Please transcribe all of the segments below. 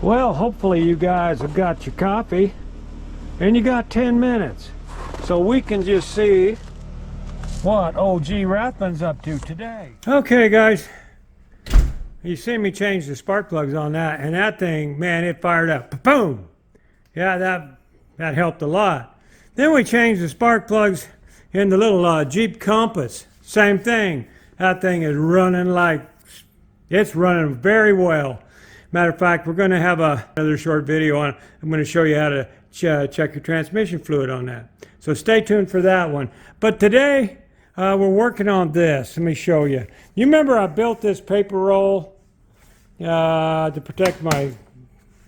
Well, hopefully you guys have got your coffee and you got 10 minutes so we can just see what old G RAThbun's up to today. Okay guys, you see me change the spark plugs on that, and that thing, man, it fired up. Boom! Yeah, that helped a lot. Then we changed the spark plugs in the little Jeep Compass. Same thing. That thing is running like, it's running very well. Matter of fact, we're going to have another short video on it. I'm going to show you how to check your transmission fluid on that. So stay tuned for that one. But today, we're working on this. Let me show you. You remember I built this paper roll to protect my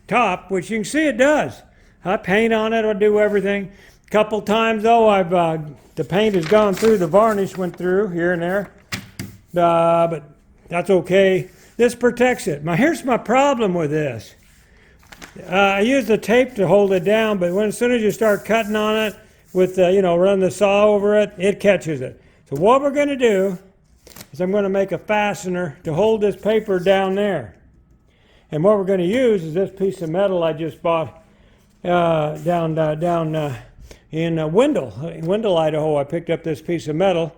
top, which you can see it does. I paint on it, I do everything. A couple times though, the paint has gone through, the varnish went through here and there. But that's okay. This protects it. Now here's my problem with this. I use the tape to hold it down, but as soon as you start cutting on it with, run the saw over it, it catches it. So what we're going to do is I'm going to make a fastener to hold this paper down there. And what we're going to use is this piece of metal I just bought down in Wendell, Idaho. I picked up this piece of metal.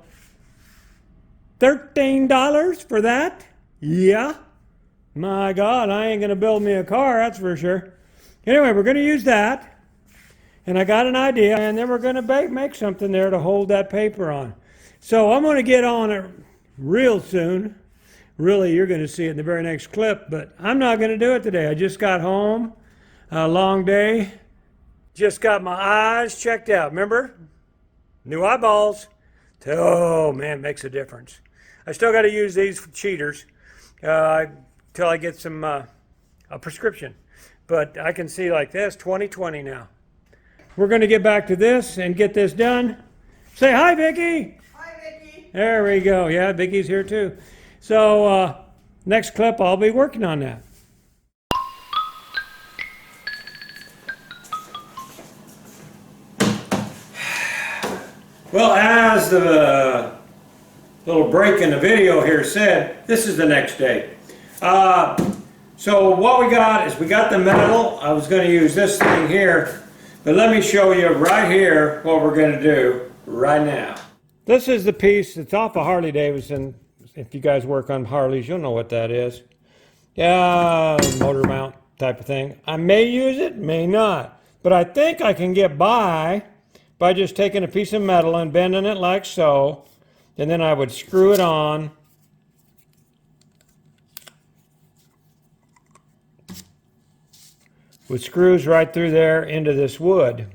$13 for that? Yeah. My God, I ain't going to build me a car, that's for sure. Anyway, we're going to use that. And I got an idea, and then we're going to make something there to hold that paper on. So I'm going to get on it real soon. Really, you're going to see it in the very next clip, but I'm not going to do it today. I just got home, a long day. Just got my eyes checked out. Remember? New eyeballs. Oh, man, makes a difference. I still got to use these cheaters till I get some a prescription. But I can see like this, 20/20 now. We're going to get back to this and get this done. Say hi, Vickie. Hi, Vickie. There we go. Yeah, Vickie's here too. So next clip, I'll be working on that. Well, as the little break in the video here said, this is the next day. So what we got is we got the metal. I was going to use this thing here, but let me show you right here what we're going to do right now. This is the piece that's off of Harley-Davidson. If you guys work on Harleys, you'll know what that is. Yeah, motor mount type of thing. I may use it, may not, but I think I can get by just taking a piece of metal and bending it like so, and then I would screw it on. With screws right through there into this wood.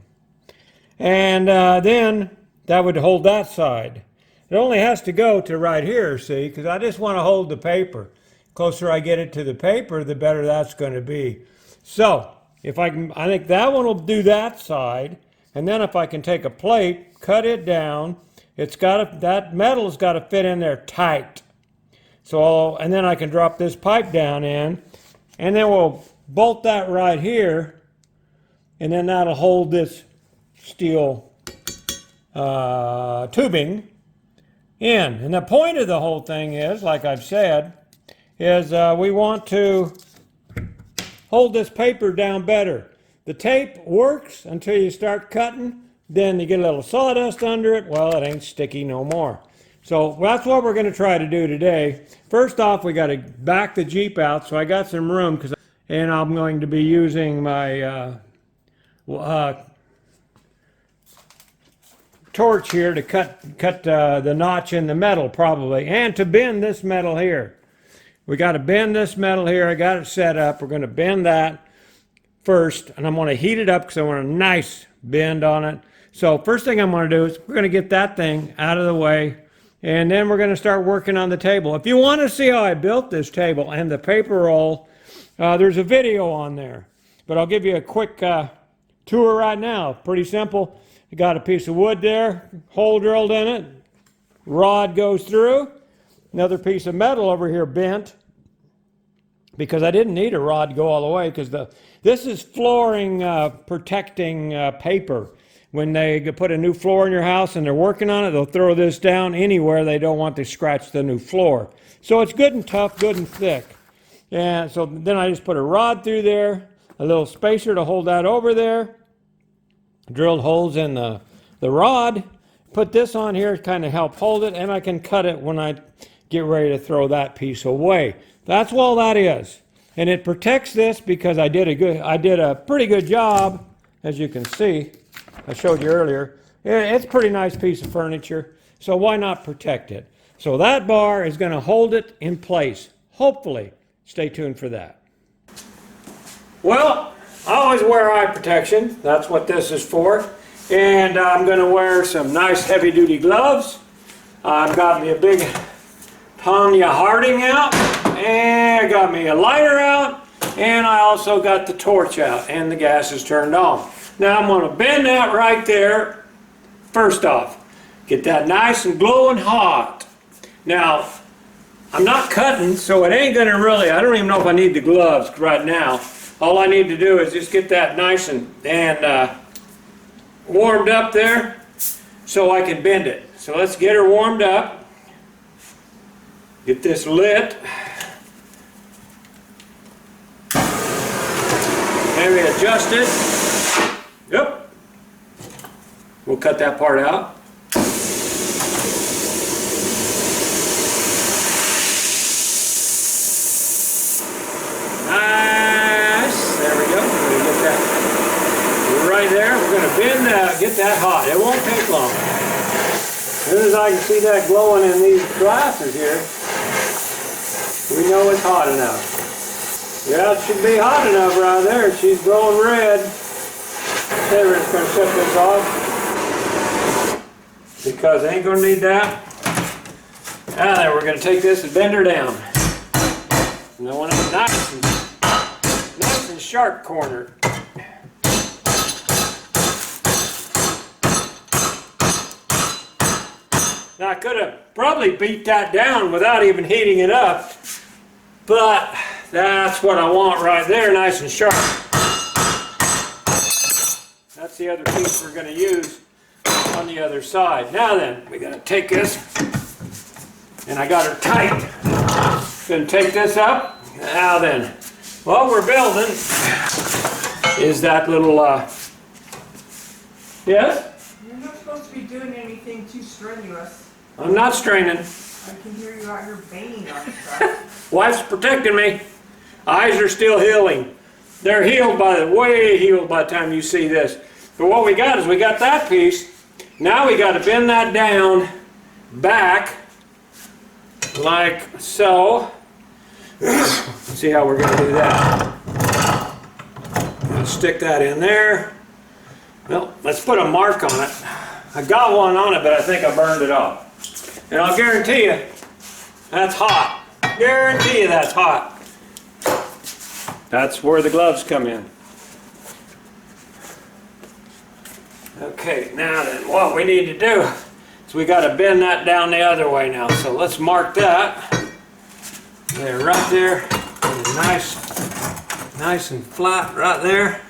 And then that would hold that side. It only has to go to right here, see, because I just want to hold the paper. The closer I get it to the paper, the better that's going to be. So, if I think that one will do that side, and then if I can take a plate, cut it down, that metal's got to fit in there tight. So, and then I can drop this pipe down in, and then we'll bolt that right here, and then that'll hold this steel tubing in. And the point of the whole thing is, like I've said, is we want to hold this paper down better. The tape works until you start cutting, then you get a little sawdust under it. Well, it ain't sticky no more. So that's what we're going to try to do today. First off, we got to back the Jeep out, so I got some room, and I'm going to be using my torch here to cut the notch in the metal probably, and to bend this metal here. We got to bend this metal here. I got it set up. We're going to bend that first, and I'm going to heat it up because I want a nice bend on it. So first thing I'm going to do is we're going to get that thing out of the way, and then we're going to start working on the table. If you want to see how I built this table and the paper roll, there's a video on there, but I'll give you a quick tour right now. Pretty simple. You got a piece of wood there, hole drilled in it, rod goes through, another piece of metal over here bent, because I didn't need a rod to go all the way, because this is flooring protecting paper. When they put a new floor in your house and they're working on it, they'll throw this down anywhere they don't want to scratch the new floor. So it's good and tough, good and thick. And so then I just put a rod through there, a little spacer to hold that over there, drilled holes in the rod, put this on here to kind of help hold it, and I can cut it when I get ready to throw that piece away. That's all that is. And it protects this because I did a pretty good job, as you can see. I showed you earlier. It's a pretty nice piece of furniture, so why not protect it? So that bar is going to hold it in place, hopefully. Stay tuned for that. Well, I always wear eye protection. That's what this is for. And I'm going to wear some nice heavy-duty gloves. I've got me a big Tanya Harding out, and I got me a lighter out, and I also got the torch out, and the gas is turned on. Now I'm going to bend that right there. First off, get that nice and glowing hot. Now, I'm not cutting, so it ain't going to really, I don't even know if I need the gloves right now. All I need to do is just get that nice and warmed up there so I can bend it. So let's get her warmed up. Get this lit. Maybe adjust it. Yep. We'll cut that part out. Nice. There we go. We're going to get that right there. We're going to bend that, get that hot. It won't take long. As soon as I can see that glowing in these glasses here, we know it's hot enough. Yeah, it should be hot enough right there. She's glowing red. Okay, we're just going to shut this off because I ain't going to need that. Now then, we're going to take this and bend her down. And I want it nice and sharp corner. Now I could have probably beat that down without even heating it up, but that's what I want right there, nice and sharp. That's the other piece we're going to use on the other side. Now then, we're going to take this, and I got her tight. Going to take this up. Now then, what we're building is that little, yes? You're not supposed to be doing anything too strenuous. I'm not straining. I can hear you out here banging on stuff. Wife's protecting me. Eyes are still healing. They're healed way healed by the time you see this. But what we got is we got that piece. Now we got to bend that down back like so. See how we're going to do that. Gonna stick that in there. Well, let's put a mark on it. I got one on it, but I think I burned it off. And I'll guarantee you, that's hot. Guarantee you that's hot. That's where the gloves come in. Okay, now then, what we need to do is we got to bend that down the other way now. So let's mark that. There, right there. Nice and flat right there.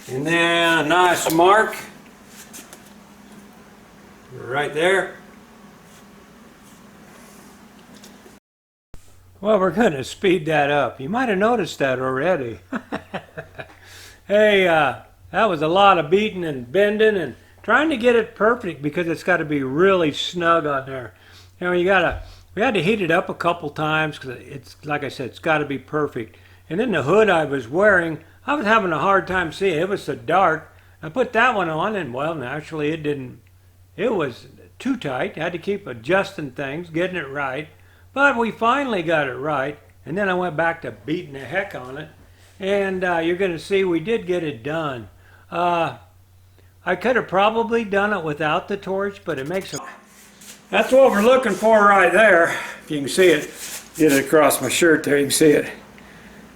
And then a nice mark right there. Well, we're going to speed that up. You might have noticed that already. Hey, that was a lot of beating and bending and trying to get it perfect because it's got to be really snug on there. You know, we had to heat it up a couple times because it's, like I said, it's got to be perfect. And then the hood I was wearing, I was having a hard time seeing. It was so dark. I put that one on and, well, naturally it was too tight. I had to keep adjusting things, getting it right. But we finally got it right, and then I went back to beating the heck on it, and you're going to see we did get it done. I could have probably done it without the torch, but it makes a... That's what we're looking for right there. If you can see it, get it across my shirt there, you can see it.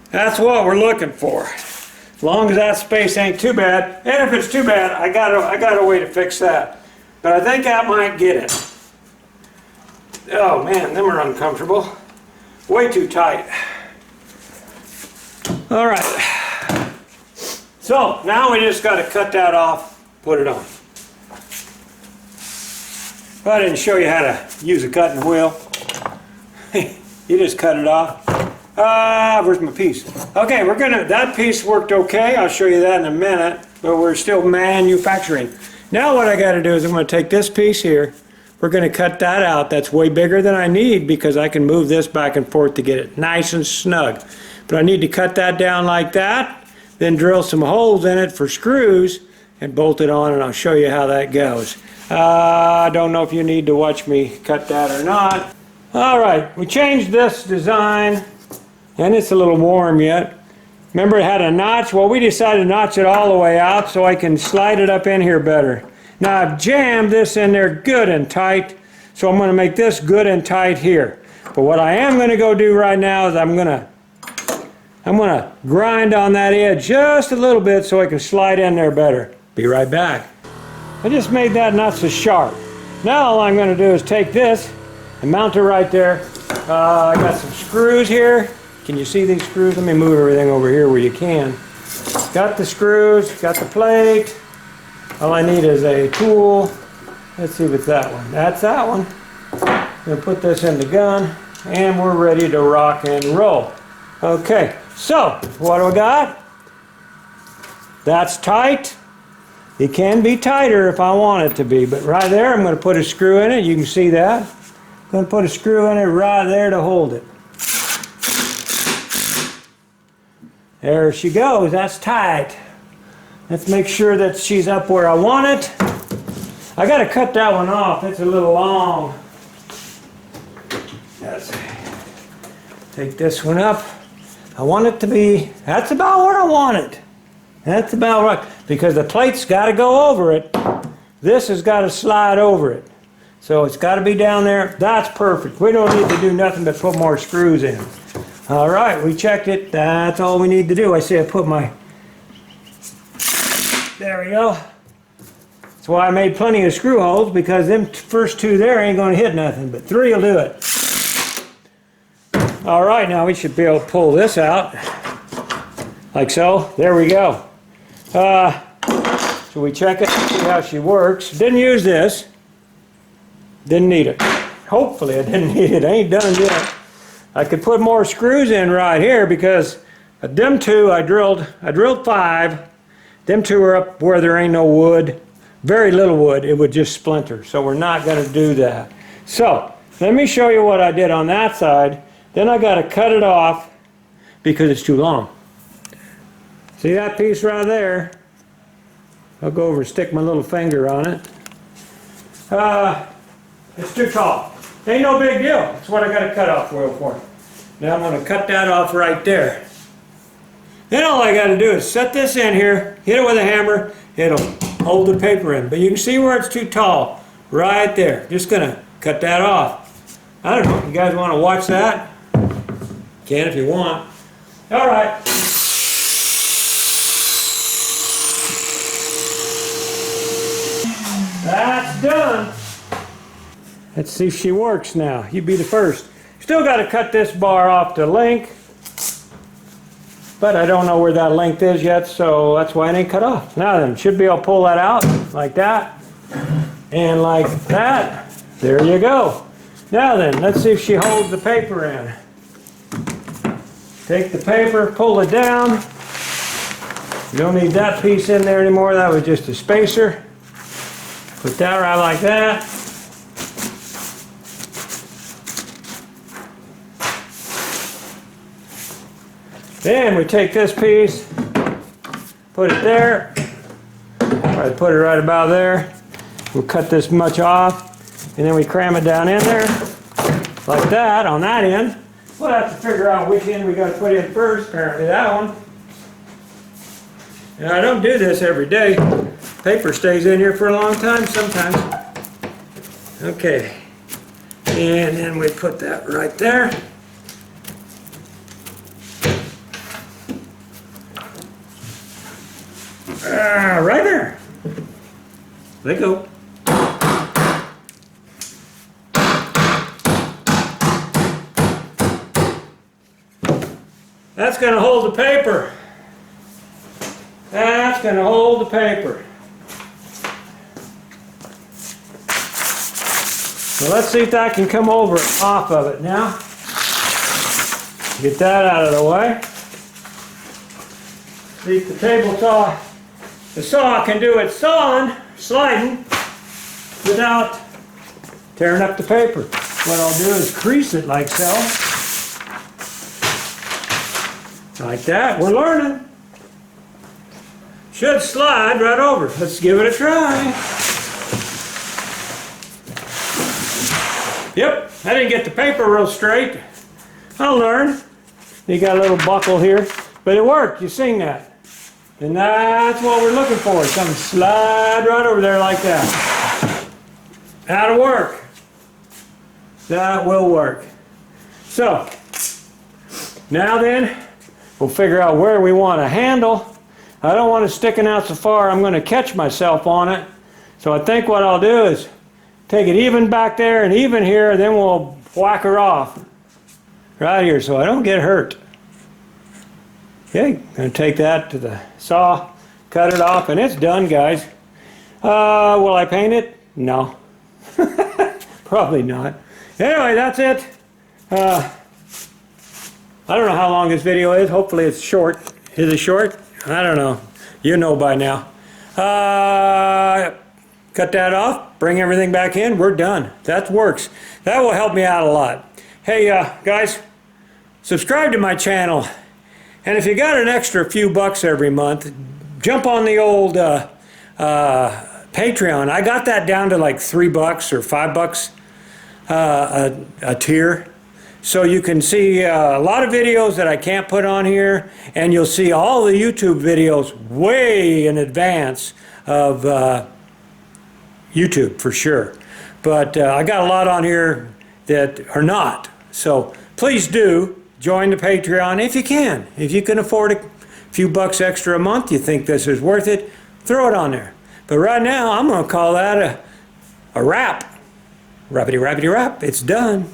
That's what we're looking for. As long as that space ain't too bad, and if it's too bad, I got a way to fix that. But I think that might get it. Oh man, them are uncomfortable. Way too tight. All right. So now we just got to cut that off, put it on. Well, I didn't show you how to use a cutting wheel. You just cut it off. Where's my piece? Okay, that piece worked okay. I'll show you that in a minute, but we're still manufacturing. Now what I got to do is I'm going to take this piece here. We're going to cut that out. That's way bigger than I need because I can move this back and forth to get it nice and snug. But I need to cut that down like that, then drill some holes in it for screws and bolt it on, and I'll show you how that goes. I don't know if you need to watch me cut that or not. Alright, we changed this design, and it's a little warm yet. Remember it had a notch? Well, we decided to notch it all the way out so I can slide it up in here better. Now I've jammed this in there good and tight, so I'm going to make this good and tight here. But what I am going to go do right now is I'm going to grind on that edge just a little bit so I can slide in there better. Be right back. I just made that not so sharp. Now all I'm going to do is take this and mount it right there. I got some screws here. Can you see these screws? Let me move everything over here where you can. Got the screws, got the plate. All I need is a tool. Let's see if it's that one. That's that one. I'm going to put this in the gun and we're ready to rock and roll. Okay, so what do I got? That's tight. It can be tighter if I want it to be, but right there I'm going to put a screw in it. You can see that. I'm going to put a screw in it right there to hold it. There she goes. That's tight. Let's make sure that she's up where I want it. I got to cut that one off. It's a little long. Let's take this one up. I want it to be, that's about where I want it. That's about right, because the plate's got to go over it. This has got to slide over it. So it's got to be down there. That's perfect. We don't need to do nothing but put more screws in. All right, we checked it. That's all we need to do. I see I put my, there we go. That's why I made plenty of screw holes, because them first two there ain't going to hit nothing, but three will do it. All right, now we should be able to pull this out, like so. There we go. So we check it, see how she works. Didn't use this. Didn't need it. Hopefully I didn't need it. I ain't done yet. I could put more screws in right here because them two I drilled 5. Them two are up where there ain't no wood. Very little wood. It would just splinter. So we're not going to do that. So let me show you what I did on that side. Then I got to cut it off because it's too long. See that piece right there? I'll go over and stick my little finger on it. It's too tall. Ain't no big deal. That's what I got to cut off real for. Now I'm going to cut that off right there. Then all I got to do is set this in here, hit it with a hammer, it'll hold the paper in. But you can see where it's too tall, right there. Just going to cut that off. I don't know, you guys want to watch that? Can if you want. All right. That's done. Let's see if she works now. You be the first. Still got to cut this bar off to length, but I don't know where that length is yet, so that's why it ain't cut off. Now then, should be able to pull that out like that and like that. There you go. Now then, let's see if she holds the paper in. Take the paper, pull it down. You don't need that piece in there anymore. That was just a spacer. Put that right like that. Then we take this piece, put it there, I'd put it right about there. We'll cut this much off, and then we cram it down in there, like that, on that end. We'll have to figure out which end we got to put in first, apparently that one. Now I don't do this every day. Paper stays in here for a long time sometimes. Okay, and then we put that right there. Right there. Let go. That's going to hold the paper. That's going to hold the paper. So let's see if that can come over off of it now. Get that out of the way. See, the table saw, the saw can do its sliding without tearing up the paper. What I'll do is crease it like so. Like that. We're learning. Should slide right over. Let's give it a try. Yep, I didn't get the paper real straight. I'll learn. You got a little buckle here, but it worked. You seen that. And that's what we're looking for. It's gonna slide right over there like that. That'll work. That will work. So, now then, we'll figure out where we want a handle. I don't want it sticking out so far. I'm going to catch myself on it. So I think what I'll do is take it even back there and even here, then we'll whack her off right here so I don't get hurt. Okay, going to take that to the saw, cut it off, and it's done, guys. Will I paint it? No. Probably not. Anyway, that's it. I don't know how long this video is. Hopefully it's short. Is it short? I don't know. You know by now. Cut that off. Bring everything back in. We're done. That works. That will help me out a lot. Hey, guys, subscribe to my channel. And if you got an extra few bucks every month, jump on the old Patreon. I got that down to like $3 or $5 a tier. So you can see a lot of videos that I can't put on here, and you'll see all the YouTube videos way in advance of YouTube for sure. But I got a lot on here that are not. So please do join the Patreon if you can. If you can afford a few bucks extra a month, you think this is worth it, throw it on there. But right now, I'm going to call that a wrap. Rappity, rappity, rap. It's done.